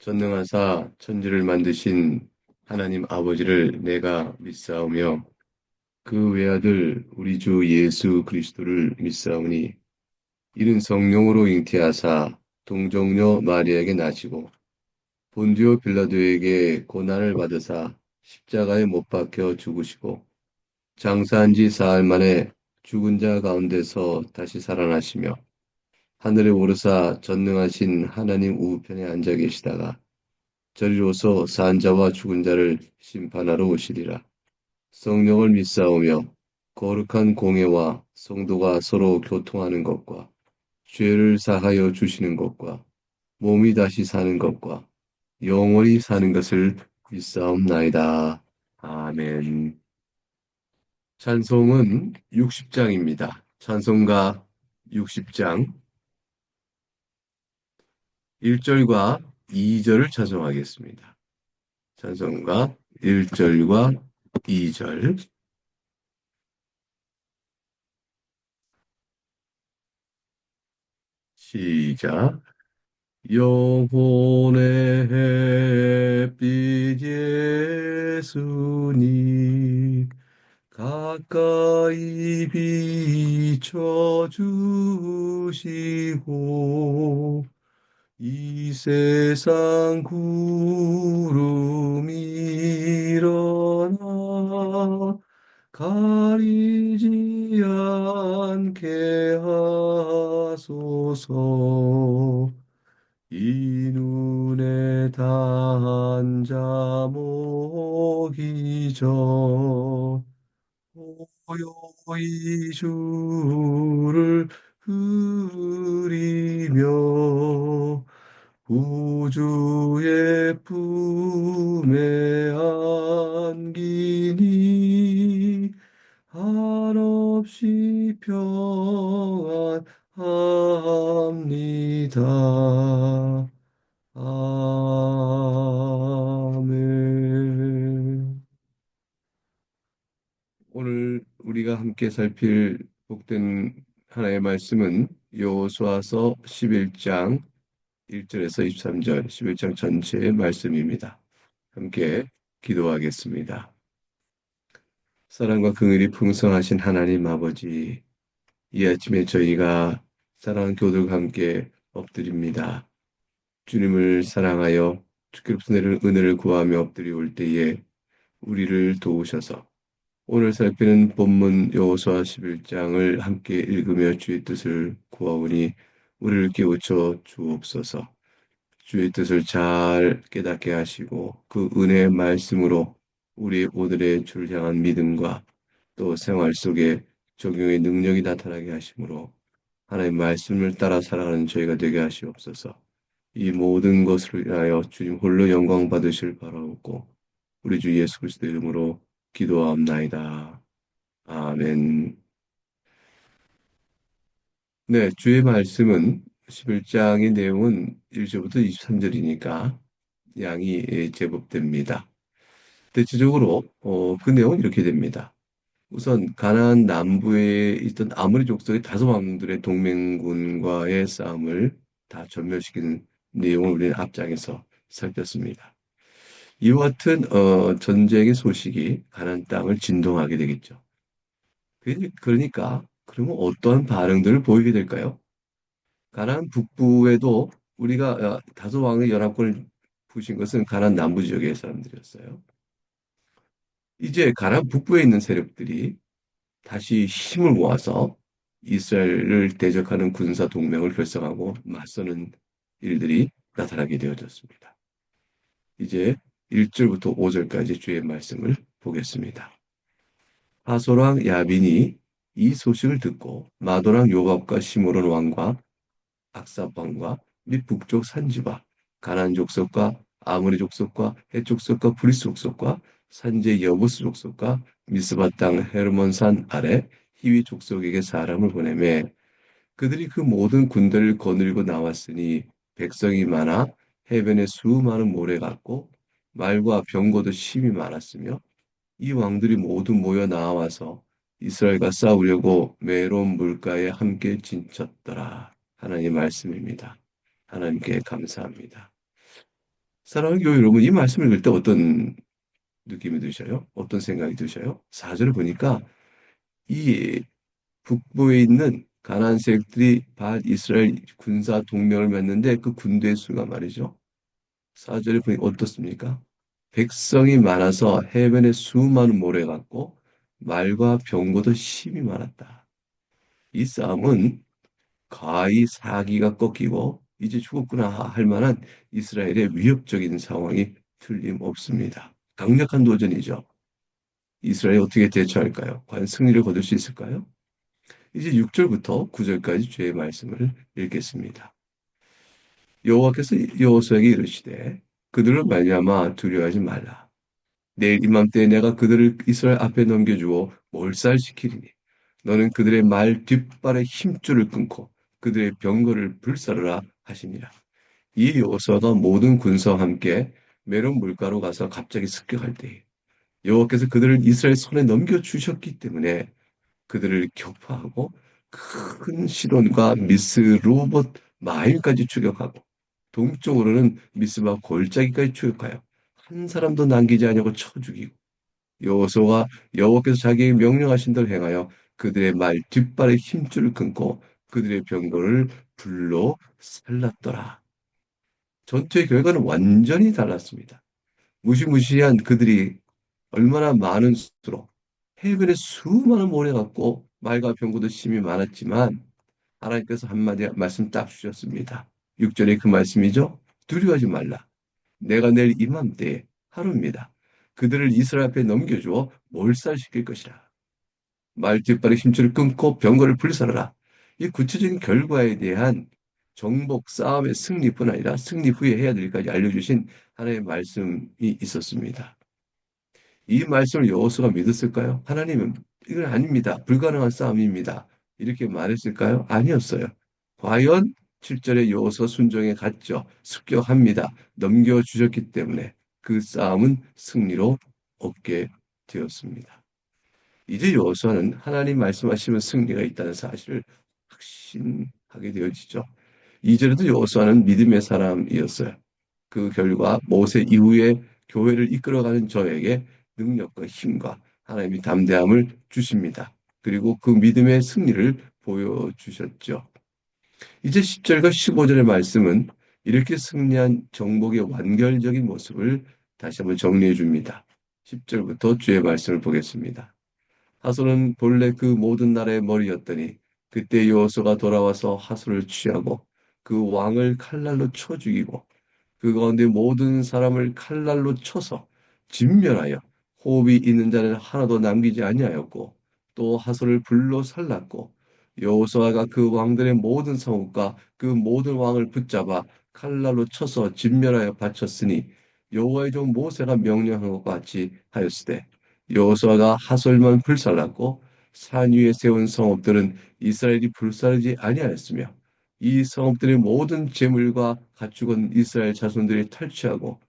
전능하사 천지를 만드신 하나님 아버지를 내가 믿사오며 그 외아들 우리 주 예수 그리스도를 믿사오니 이는 성령으로 잉태하사 동정녀 마리아에게 나시고 본디오 빌라도에게 고난을 받으사 십자가에 못 박혀 죽으시고 장사한 지 사흘 만에 죽은 자 가운데서 다시 살아나시며 하늘에 오르사 전능하신 하나님 우편에 앉아 계시다가 저리로서 산 자와 죽은 자를 심판하러 오시리라. 성령을 믿사오며 거룩한 공예와 성도가 서로 교통하는 것과 죄를 사하여 주시는 것과 몸이 다시 사는 것과 영원히 사는 것을 믿사옵나이다. 아멘. 찬송은 60장입니다. 찬송가 60장 1절과 2절을 찬송하겠습니다. 찬송가 1절과 2절 시작. 영혼의 햇빛 예수님 가까이 비춰주시고 이 세상 구름이 일어나 가리지 않게 하소서. 이 눈에 단 자 모기 전 고요히 주를 그리며 우주의 품에 안기니 한없이 평안합니다. 아멘. 오늘 우리가 함께 살필 복된 하나의 말씀은 여호수아서 11장 1절에서 23절, 11장 전체의 말씀입니다. 함께 기도하겠습니다. 사랑과 긍휼이 풍성하신 하나님 아버지, 이 아침에 저희가 사랑하는 교들과 함께 엎드립니다. 주님을 사랑하여 주께로부터 내리는 은혜를 구하며 엎드려올 때에 우리를 도우셔서 오늘 살피는 본문 여호수아 11장을 함께 읽으며 주의 뜻을 구하오니 우리를 깨우쳐 주옵소서. 주의 뜻을 잘 깨닫게 하시고 그 은혜의 말씀으로 우리 오늘의 주를 향한 믿음과 또 생활 속에 적용의 능력이 나타나게 하시므로 하나님의 말씀을 따라 살아가는 저희가 되게 하시옵소서. 이 모든 것을 위하여 주님 홀로 영광 받으실 바라옵고 우리 주 예수 그리스도 이름으로 기도하옵나이다. 아멘. 네, 주의 말씀은 11장의 내용은 1절부터 23절이니까 양이 제법 됩니다. 대체적으로 그 내용은 이렇게 됩니다. 우선 가나안 남부에 있던 아모리 족속의 다섯 왕들의 동맹군과의 싸움을 다 전멸시키는 내용을 우리는 앞장에서 살폈습니다. 이와 같은 전쟁의 소식이 가나안 땅을 진동하게 되겠죠. 그러니까 그러면 어떠한 반응들을 보이게 될까요? 가나안 북부에도 우리가 다섯 왕의 연합군을 부신 것은 가나안 남부 지역의 사람들이었어요. 이제 가나안 북부에 있는 세력들이 다시 힘을 모아서 이스라엘을 대적하는 군사 동맹을 결성하고 맞서는 일들이 나타나게 되어졌습니다. 이제 1절부터 5절까지 주의 말씀을 보겠습니다. 하솔왕 야빈이 이 소식을 듣고 마도랑 요밥과 시므론 왕과 악삽 왕과 및 북쪽 산지와 가나안 족속과 아모리 족속과 헷 족속과 브리스 족속과 산지 여부스 족속과 미스바 땅 헤르몬산 아래 히위 족속에게 사람을 보내매 그들이 그 모든 군대를 거느리고 나왔으니 백성이 많아 해변에 수많은 모래 같고 말과 병거도 심히 많았으며 이 왕들이 모두 모여 나와서 이스라엘과 싸우려고 메론 물가에 함께 진쳤더라. 하나님 말씀입니다. 하나님께 감사합니다. 사랑하는 교회 여러분, 이 말씀을 읽을 때 어떤 느낌이 드셔요? 어떤 생각이 드셔요? 4절을 보니까 이 북부에 있는 가나안 세력들이 이스라엘 군사 동맹을 맺는데 그 군대의 수가 말이죠. 4절에 보니 어떻습니까? 백성이 많아서 해변에 수많은 모래 같고 말과 병거도 심이 많았다. 이 싸움은 거의 사기가 꺾이고 이제 죽었구나 할 만한 이스라엘의 위협적인 상황이 틀림없습니다. 강력한 도전이죠. 이스라엘이 어떻게 대처할까요? 과연 승리를 거둘 수 있을까요? 이제 6절부터 9절까지 주의 말씀을 읽겠습니다. 여호와께서 여호수아에게 이르시되 그들을 말미암아 두려워하지 말라. 내일 이맘때에 내가 그들을 이스라엘 앞에 넘겨주어 몰살시키리니 너는 그들의 말 뒷발의 힘줄을 끊고 그들의 병거를 불사르라 하시니라. 이 여호수아가 모든 군사와 함께 메론 물가로 가서 갑자기 습격할 때에 여호와께서 그들을 이스라엘 손에 넘겨주셨기 때문에 그들을 격파하고 큰 시돈과 미스 로봇 마임까지 추격하고 동쪽으로는 미스바 골짜기까지 추격하여 한 사람도 남기지 아니하고 쳐 죽이고 여호수아가 여호와께서 자기에게 명령하신 대로 행하여 그들의 말 뒷발의 힘줄을 끊고 그들의 병거를 불로 살랐더라. 전투의 결과는 완전히 달랐습니다. 무시무시한 그들이 얼마나 많은 수로 해변에 수많은 모래 같고 말과 병거도 심이 많았지만 하나님께서 한마디 말씀 딱 주셨습니다. 6절에 그 말씀이죠. 두려워하지 말라. 내가 내일 이맘때에 하루입니다. 그들을 이스라엘 앞에 넘겨주어 몰살시킬 것이라. 말 뒷발의 힘줄을 끊고 병거를 불살라라. 이 구체적인 결과에 대한 정복 싸움의 승리뿐 아니라 승리 후에 해야 될 일까지 알려주신 하나님의 말씀이 있었습니다. 이 말씀을 여호수아가 믿었을까요? 하나님은 이건 아닙니다. 불가능한 싸움입니다. 이렇게 말했을까요? 아니었어요. 과연 7절에 여호수아 순종에 갔죠. 습격합니다. 넘겨주셨기 때문에 그 싸움은 승리로 얻게 되었습니다. 이제 여호수아는 하나님 말씀하시면 승리가 있다는 사실을 확신하게 되어지죠. 이전에도 여호수아는 믿음의 사람이었어요. 그 결과 모세 이후에 교회를 이끌어가는 저에게 능력과 힘과 하나님이 담대함을 주십니다. 그리고 그 믿음의 승리를 보여주셨죠. 이제 10절과 15절의 말씀은 이렇게 승리한 정복의 완결적인 모습을 다시 한번 정리해 줍니다. 10절부터 주의 말씀을 보겠습니다. 하솔은 본래 그 모든 나라의 머리였더니 그때 여호수아가 돌아와서 하솔을 취하고 그 왕을 칼날로 쳐 죽이고 그 가운데 모든 사람을 칼날로 쳐서 진멸하여 호흡이 있는 자는 하나도 남기지 아니하였고 또 하솔을 불로 살랐고 여호수아가 그 왕들의 모든 성읍과 그 모든 왕을 붙잡아 칼날로 쳐서 진멸하여 바쳤으니 여호와의 종 모세가 명령한 것 같이 하였으되 여호수아가 하솔만 불살랐고 산 위에 세운 성읍들은 이스라엘이 불사르지 아니하였으며 이 성읍들의 모든 재물과 가축은 이스라엘 자손들이 탈취하고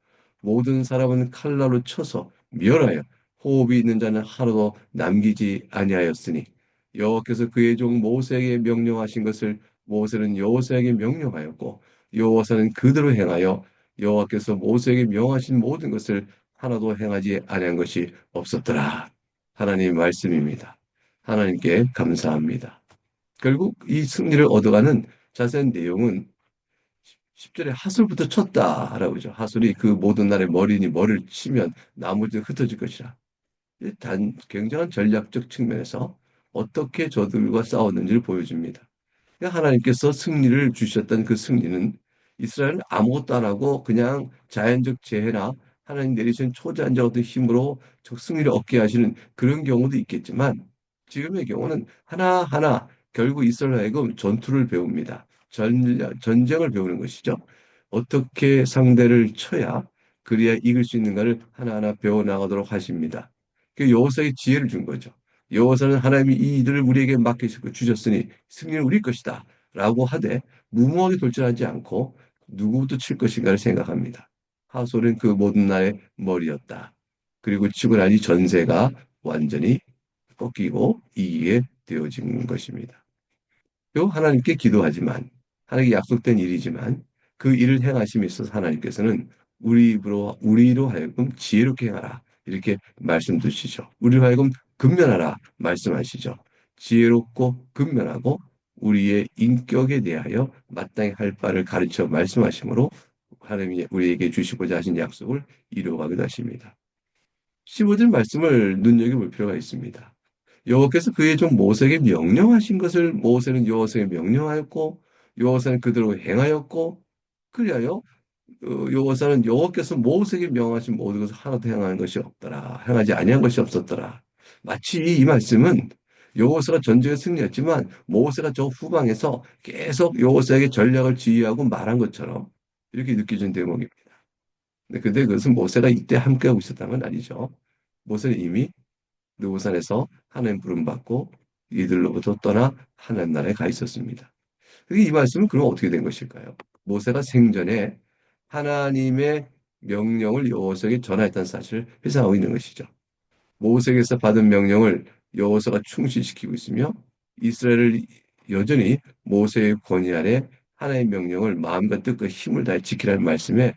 모든 사람은 칼날로 쳐서 멸하여 호흡이 있는 자는 하나도 남기지 아니하였으니 여호와께서 그의 종 모세에게 명령하신 것을 모세는 여호수아에게 명령하였고 여호와는 그대로 행하여 여호와께서 모세에게 명하신 모든 것을 하나도 행하지 아니한 것이 없었더라. 하나님의 말씀입니다. 하나님께 감사합니다. 결국 이 승리를 얻어가는 자세한 내용은 10절에 하술부터 쳤다라고 하죠. 하술이 그 모든 날의 머리니 머리를 치면 나머지는 흩어질 것이라. 굉장한 전략적 측면에서 어떻게 저들과 싸웠는지를 보여줍니다. 그러니까 하나님께서 승리를 주셨던 그 승리는 이스라엘은 아무것도 안 하고 그냥 자연적 재해나 하나님 내리신 초자연적 어떤 힘으로 승리를 얻게 하시는 그런 경우도 있겠지만 지금의 경우는 하나하나 결국 이스라엘 하여금 전투를 배웁니다. 전쟁을 배우는 것이죠. 어떻게 상대를 쳐야 그래야 이길 수 있는가를 하나하나 배워나가도록 하십니다. 그 여호사의 지혜를 준 거죠. 여호사는 하나님이 이 일을 우리에게 맡기시고 주셨으니 승리는 우리 것이다 라고 하되 무모하게 돌진하지 않고 누구부터 칠 것인가를 생각합니다. 하솔은 그 모든 날의 머리였다. 그리고 치고 나니 전세가 완전히 꺾이고 이기게 되어진 것입니다. 또 하나님께 기도하지만 하나님께 약속된 일이지만 그 일을 행하심에 있어서 하나님께서는 우리로 하여금 지혜롭게 행하라. 이렇게 말씀 주시죠. 우리로 하여금 근면하라 말씀하시죠. 지혜롭고 근면하고 우리의 인격에 대하여 마땅히 할 바를 가르쳐 말씀하시므로 하나님이 우리에게 주시고자 하신 약속을 이루어가기도 하십니다. 15절 말씀을 눈여겨볼 필요가 있습니다. 여호와께서 그의 종 모세에게 명령하신 것을 모세는 여호와에게 명령하였고 여호와는 그대로 행하였고 그리하여 여호와는 여호와께서 모세에게 명하신 모든 것을 하나도 행하는 것이 없더라. 행하지 아니한 것이 없었더라. 마치 이 말씀은 여호와가 전쟁에 승리했지만 모세가 저 후방에서 계속 여호와에게 전략을 지휘하고 말한 것처럼 이렇게 느껴진 대목입니다. 근데 그것은 모세가 이때 함께하고 있었다는 건 아니죠. 모세는 이미 느고산에서 하나님 부름받고 이들로부터 떠나 하나님 나라에 가 있었습니다. 이 말씀은 그럼 어떻게 된 것일까요? 모세가 생전에 하나님의 명령을 여호수아에게 전하였다는 사실을 회상하고 있는 것이죠. 모세에게서 받은 명령을 여호수아가 충실시키고 있으며 이스라엘을 여전히 모세의 권위 아래 하나님의 명령을 마음과 뜻과 힘을 다해 지키라는 말씀에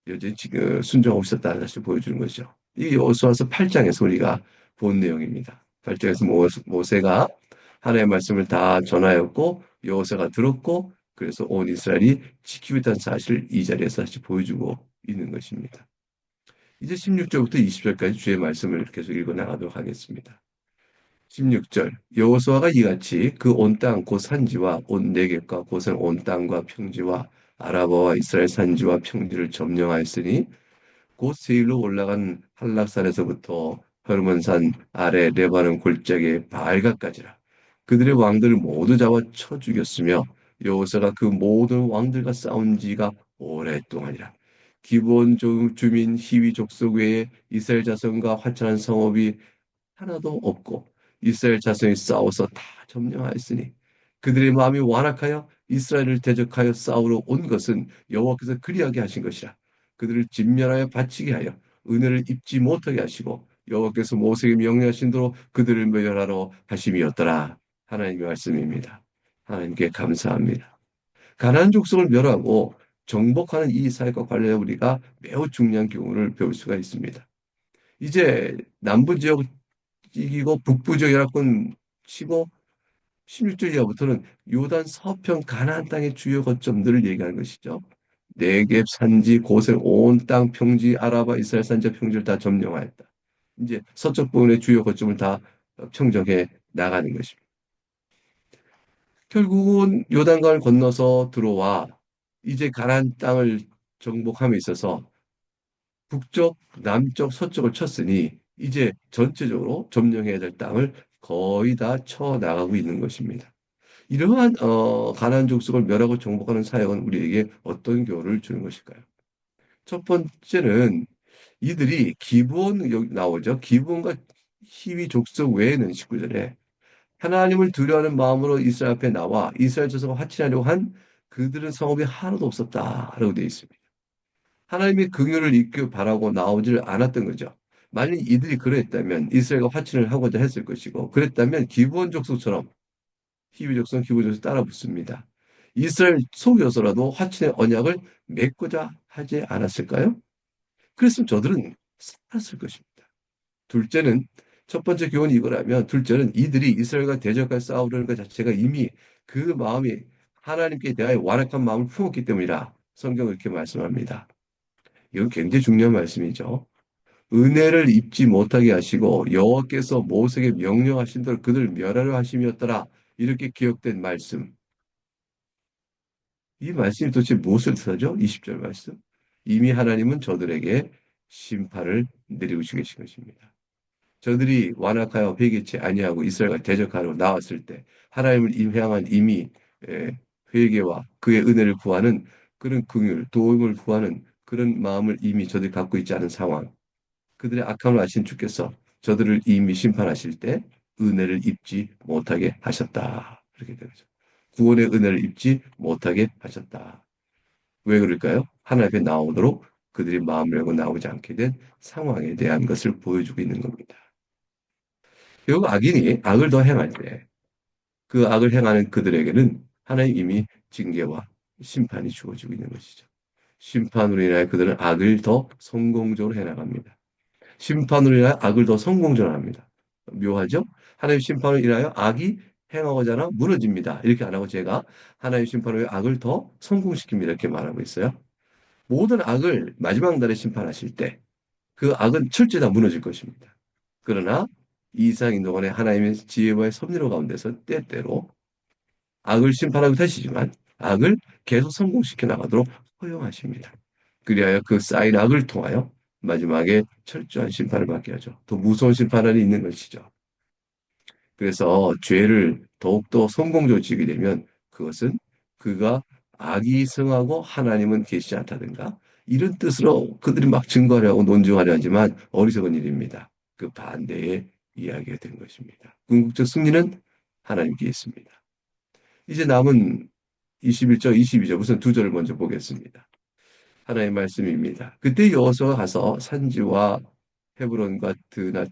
여전히 지금 순종하고 있었다는 사실을 보여주는 거죠. 이 여호수아서 8장에서 우리가 본 내용입니다. 8장에서 모세가 하나님의 말씀을 다 전하였고 여호수아가 들었고 그래서 온 이스라엘이 지키고 있다는 사실을 이 자리에서 다시 보여주고 있는 것입니다. 이제 16절부터 20절까지 주의 말씀을 계속 읽어 나가도록 하겠습니다. 16절 여호수아가 이같이 그 온 땅 곧 산지와 온 내겝과 곧은 온 땅과 평지와 아라바와 이스라엘 산지와 평지를 점령하였으니 곧 세일로 올라간 한락산에서부터 헤르몬산 아래 레바논 골짜기의 바알가까지라. 그들의 왕들을 모두 잡아 쳐 죽였으며 여호수아가 그 모든 왕들과 싸운 지가 오랫동안이라. 기브온 주민 히위 족속 외에 이스라엘 자손과 화창한 성읍이 하나도 없고 이스라엘 자손이 싸워서 다 점령하였으니 그들의 마음이 완악하여 이스라엘을 대적하여 싸우러 온 것은 여호와께서 그리하게 하신 것이라. 그들을 진멸하여 바치게 하여 은혜를 입지 못하게 하시고 여호와께서 모세에게 명령하신 대로 그들을 멸하러 하심이었더라. 하나님의 말씀입니다. 하나님께 감사합니다. 가나안 족속을 멸하고 정복하는 이 사역과 관련해 우리가 매우 중요한 교훈을 배울 수가 있습니다. 이제 남부 지역 이기고 북부 지역 연합군 치고 16절 이하부터는 요단 서편 가나안 땅의 주요 거점들을 얘기하는 것이죠. 네겝 산지 고센 온 땅 평지 아라바 이스라엘 산지 평지를 다 점령하였다. 이제 서쪽 부분의 주요 거점을 다 평정해 나가는 것입니다. 결국은 요단강을 건너서 들어와 이제 가나안 땅을 정복함에 있어서 북쪽, 남쪽, 서쪽을 쳤으니 이제 전체적으로 점령해야 될 땅을 거의 다 쳐 나가고 있는 것입니다. 이러한 가나안 족속을 멸하고 정복하는 사역은 우리에게 어떤 교훈을 주는 것일까요? 첫 번째는 이들이 기브온 여기 나오죠. 기브온과 히위 족속 외에는 19절에 하나님을 두려워하는 마음으로 이스라엘 앞에 나와 이스라엘 자손과 화친하려고 한 그들은 성읍이 하나도 없었다라고 되어 있습니다. 하나님의 긍휼을 잊기 바라고 나오질 않았던 거죠. 만약 이들이 그랬다면 이스라엘과 화친을 하고자 했을 것이고 그랬다면 기브온 족속처럼 히브리 족속은 기브온 족속 따라 붙습니다. 이스라엘 속여서라도 화친의 언약을 맺고자 하지 않았을까요? 그랬으면 저들은 살았을 것입니다. 둘째는 첫 번째 교훈이 이거라면 둘째는 이들이 이스라엘과 대적할 싸우려는 것 자체가 이미 그 마음이 하나님께 대하여 완악한 마음을 품었기 때문이라 성경은 이렇게 말씀합니다. 이건 굉장히 중요한 말씀이죠. 은혜를 입지 못하게 하시고 여호와께서 모세에게 명령하신 대로 그들 멸하려 하심이었더라. 이렇게 기억된 말씀. 이 말씀이 도대체 무엇을 뜻하죠? 20절 말씀. 이미 하나님은 저들에게 심판을 내리우시고 계신 것입니다. 저들이 완악하여 회개치 아니하고 이스라엘과 대적하러 나왔을 때 하나님을 향한 이미 회개와 그의 은혜를 구하는 그런 긍휼, 도움을 구하는 그런 마음을 이미 저들이 갖고 있지 않은 상황. 그들의 악함을 아신 주께서 저들을 이미 심판하실 때 은혜를 입지 못하게 하셨다. 이렇게 되죠. 구원의 은혜를 입지 못하게 하셨다. 왜 그럴까요? 하나님 앞에 나오도록 그들이 마음을 열고 나오지 않게 된 상황에 대한 것을 보여주고 있는 겁니다. 결국 악인이 악을 더 행할 때 그 악을 행하는 그들에게는 하나님 이미 징계와 심판이 주어지고 있는 것이죠. 심판으로 인하여 그들은 악을 더 성공적으로 해나갑니다. 심판으로 인하여 악을 더 성공적으로 합니다. 묘하죠? 하나님 심판으로 인하여 악이 행하고자 하나 무너집니다. 이렇게 안 하고 제가 하나님 심판으로 인하여 악을 더 성공시킵니다. 이렇게 말하고 있어요. 모든 악을 마지막 날에 심판하실 때 그 악은 철저히 다 무너질 것입니다. 그러나 이상 인도간의 하나님의 지혜와의 섭리로 가운데서 때때로 악을 심판하고 하시지만 악을 계속 성공시켜 나가도록 허용하십니다. 그리하여 그 쌓인 악을 통하여 마지막에 철저한 심판을 받게 하죠. 더 무서운 심판이 있는 것이죠. 그래서 죄를 더욱더 성공적으로 지게 되면 그것은 그가 악이 성하고 하나님은 계시지 않다든가 이런 뜻으로 그들이 막 증거하려고 논증하려 하지만 어리석은 일입니다. 그 반대의 이야기가 된 것입니다. 궁극적 승리는 하나님께 있습니다. 이제 남은 21절, 22절 우선 두 절을 먼저 보겠습니다. 하나님의 말씀입니다. 그때 여호수아가 가서 산지와 헤브론과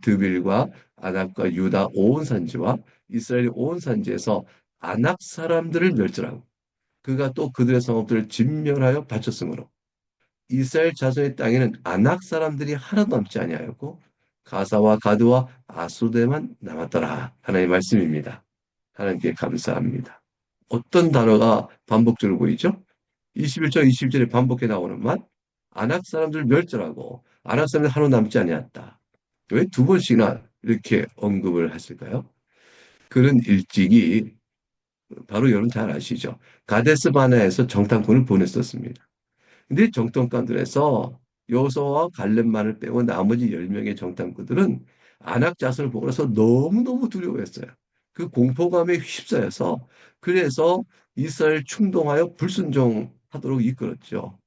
드빌과 아낙과 유다 온 산지와 이스라엘 온 산지에서 아낙 사람들을 멸절하고 그가 또 그들의 성읍들을 진멸하여 바쳤으므로 이스라엘 자손의 땅에는 아낙 사람들이 하나도 남지 아니하였고 가사와 가드와 아수데만 남았더라. 하나님의 말씀입니다. 하나님께 감사합니다. 어떤 단어가 반복적으로 보이죠? 21절, 22절에 반복해 나오는 말, 아낙 사람들 멸절하고 아낙 사람들 하루 남지 아니었다. 왜 두 번씩이나 이렇게 언급을 했을까요? 그는 일찍이 바로 여러분 잘 아시죠? 가데스 바네아에서 정탐꾼을 보냈었습니다. 근데 정탐관들에서 여호수아와 갈렙만을 빼고 나머지 10명의 정탐꾼들은 아낙 자손을 보고 나서 너무너무 두려워했어요. 그 공포감에 휩싸여서 그래서 이스라엘 충동하여 불순종하도록 이끌었죠.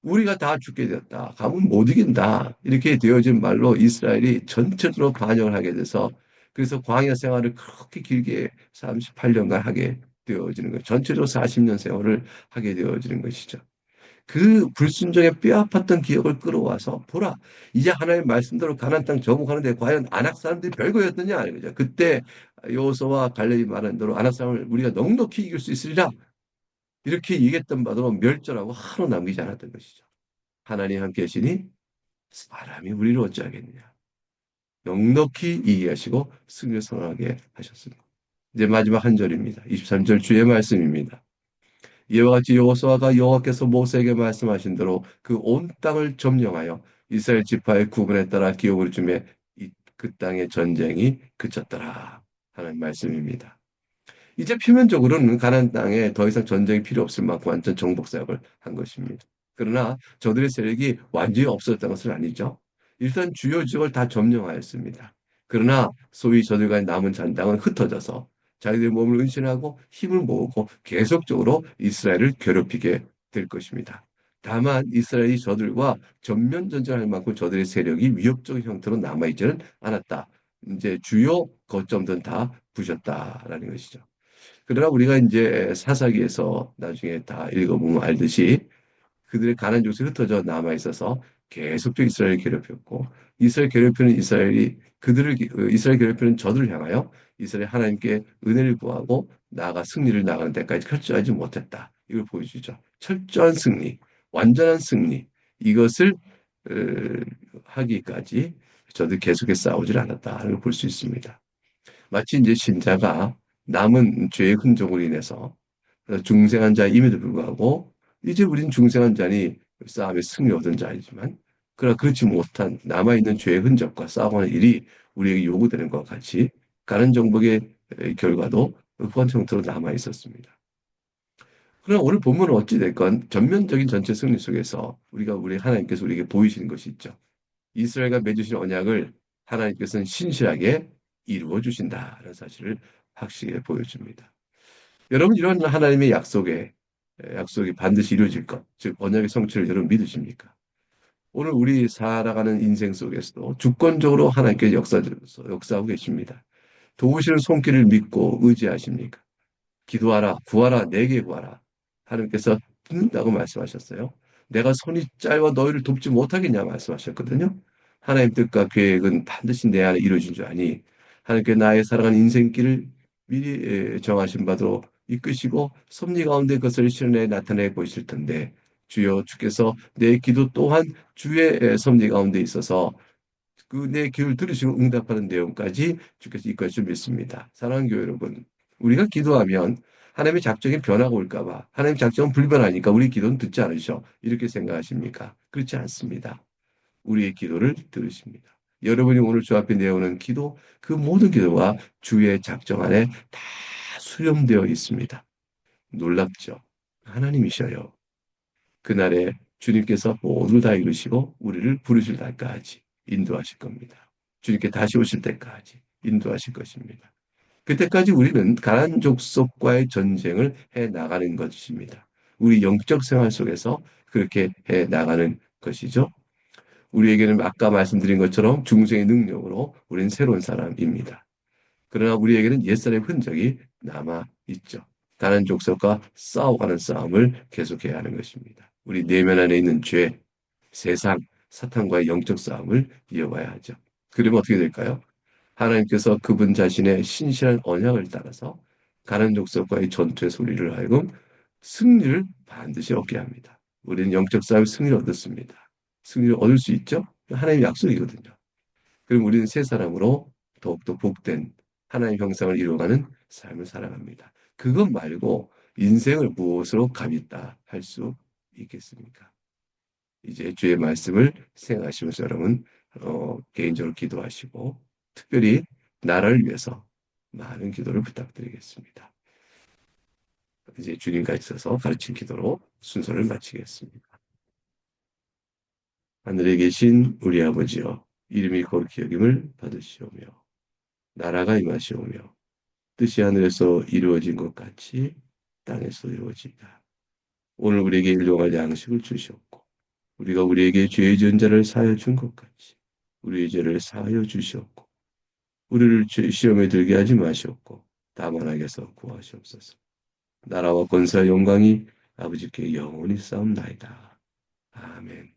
우리가 다 죽게 되었다. 가면 못 이긴다. 이렇게 되어진 말로 이스라엘이 전체적으로 반역을 하게 돼서 그래서 광야 생활을 그렇게 길게 38년간 하게 되어지는 거예요. 전체적으로 40년 세월을 하게 되어지는 것이죠. 그 불순종에 뼈아팠던 기억을 끌어와서 보라. 이제 하나님의 말씀대로 가나안 땅 정복하는데 과연 아낙 사람들이 별거였느냐 이거죠. 그때 여호수아와 갈렙이 말한 대로 아낙 사람을 우리가 넉넉히 이길 수 있으리라. 이렇게 얘기했던 바대로 멸절하고 하루 남기지 않았던 것이죠. 하나님 함께 하시니 사람이 우리를 어찌하겠느냐. 넉넉히 이기하시고 승리를 선언하게 하셨습니다. 이제 마지막 한 절입니다. 23절 주의 말씀입니다. 이와 같이 여호수아가 여호와께서 모세에게 말씀하신 대로 그 온 땅을 점령하여 이스라엘 지파의 구분에 따라 기업을 주매 그 땅의 전쟁이 그쳤더라 하는 말씀입니다. 이제 표면적으로는 가나안 땅에 더 이상 전쟁이 필요 없을 만큼 완전 정복 사역을 한 것입니다. 그러나 저들의 세력이 완전히 없어졌다는 것은 아니죠. 일단 주요 지역을 다 점령하였습니다. 그러나 소위 저들과 남은 잔당은 흩어져서 자기들의 몸을 은신하고 힘을 모으고 계속적으로 이스라엘을 괴롭히게 될 것입니다. 다만 이스라엘이 저들과 전면 전쟁할 만큼 저들의 세력이 위협적인 형태로 남아있지는 않았다. 이제 주요 거점들은 다 부셨다라는 것이죠. 그러나 우리가 이제 사사기에서 나중에 다 읽어보면 알듯이 그들의 가나안 족속이 흩어져 남아 있어서 계속적으로 이스라엘을 괴롭혔고 이스라엘 괴롭히는 이스라엘이 이스라엘 괴롭히는 저들을 향하여 이스라엘 하나님께 은혜를 구하고 나아가 승리를 나가는 데까지 철저하지 못했다. 이걸 보여주죠. 철저한 승리, 완전한 승리 이것을 어, 하기까지 저들 계속해서 싸우질 않았다는 걸 볼 수 있습니다. 마치 이제 신자가 남은 죄의 흔적으로 인해서 중생한 자임에도 불구하고 이제 우린 중생한 자니 싸움에 승리 얻은 자이지만 그러나 그렇지 못한 남아있는 죄의 흔적과 싸움하는 일이 우리에게 요구되는 것과 같이 가는 정복의 결과도 그런 형태로 남아 있었습니다. 그러나 오늘 본문은 어찌됐건 전면적인 전체 승리 속에서 우리 하나님께서 우리에게 보이시는 것이 있죠. 이스라엘과 맺으신 언약을 하나님께서는 신실하게 이루어 주신다는 사실을 확실히 보여줍니다. 여러분 이런 하나님의 약속이 반드시 이루어질 것, 즉 언약의 성취를 여러분 믿으십니까? 오늘 우리 살아가는 인생 속에서도 주권적으로 하나님께 역사하고 계십니다. 도우시는 손길을 믿고 의지하십니까? 기도하라, 구하라, 내게 구하라. 하나님께서 듣는다고 말씀하셨어요. 내가 손이 짧아 너희를 돕지 못하겠냐 말씀하셨거든요. 하나님 뜻과 계획은 반드시 내 안에 이루어진 줄 아니 하나님께 나의 살아가는 인생길을 미리 정하신 바대로 이끄시고 섭리 가운데 그것을 실현해 나타내 보이실 텐데 주여 주께서 내 기도 또한 주의 섭리 가운데 있어서 그 내 기도를 들으시고 응답하는 내용까지 주께서 이끌 줄 믿습니다. 사랑하는 교회 여러분, 우리가 기도하면 하나님의 작정이 변화가 올까 봐 하나님의 작정은 불변하니까 우리 기도는 듣지 않으셔. 이렇게 생각하십니까? 그렇지 않습니다. 우리의 기도를 들으십니다. 여러분이 오늘 주 앞에 내오는 기도, 그 모든 기도가 주의 작정 안에 다 수렴되어 있습니다. 놀랍죠? 하나님이셔요. 그날에 주님께서 모두 다 이루시고 우리를 부르실 날까지 인도하실 겁니다. 주님께 다시 오실 때까지 인도하실 것입니다. 그때까지 우리는 가난 족속과의 전쟁을 해 나가는 것입니다. 우리 영적 생활 속에서 그렇게 해 나가는 것이죠. 우리에게는 아까 말씀드린 것처럼 중생의 능력으로 우리는 새로운 사람입니다. 그러나 우리에게는 옛사람의 흔적이 남아 있죠. 다른 족속과 싸워가는 싸움을 계속해야 하는 것입니다. 우리 내면 안에 있는 죄, 세상, 사탄과의 영적 싸움을 이어가야 하죠. 그러면 어떻게 될까요? 하나님께서 그분 자신의 신실한 언약을 따라서 가난 족속과의 전투의 소리를 하여금 승리를 반드시 얻게 합니다. 우리는 영적 싸움의 승리를 얻었습니다. 승리를 얻을 수 있죠? 하나님의 약속이거든요. 그럼 우리는 새 사람으로 더욱더 복된 하나님의 형상을 이루어가는 삶을 살아갑니다. 그것 말고 인생을 무엇으로 감있다 할 수 있겠습니까? 이제 주의 말씀을 생각하시면서 여러분 개인적으로 기도하시고 특별히 나라를 위해서 많은 기도를 부탁드리겠습니다. 이제 주님과 있어서 가르친 기도로 순서를 마치겠습니다. 하늘에 계신 우리 아버지여, 이름이 거룩히 여김을 받으시오며 나라가 임하시오며 뜻이 하늘에서 이루어진 것 같이 땅에서 이루어지이다. 오늘 우리에게 일용할 양식을 주시옵고 우리가 우리에게 죄의 지은 자를 사하여 준 것 같이 우리의 죄를 사하여 주시옵고 우리를 시험에 들게 하지 마시옵고 다만 악에서 구하시옵소서. 나라와 권세와 영광이 아버지께 영원히 싸움나이다. 아멘.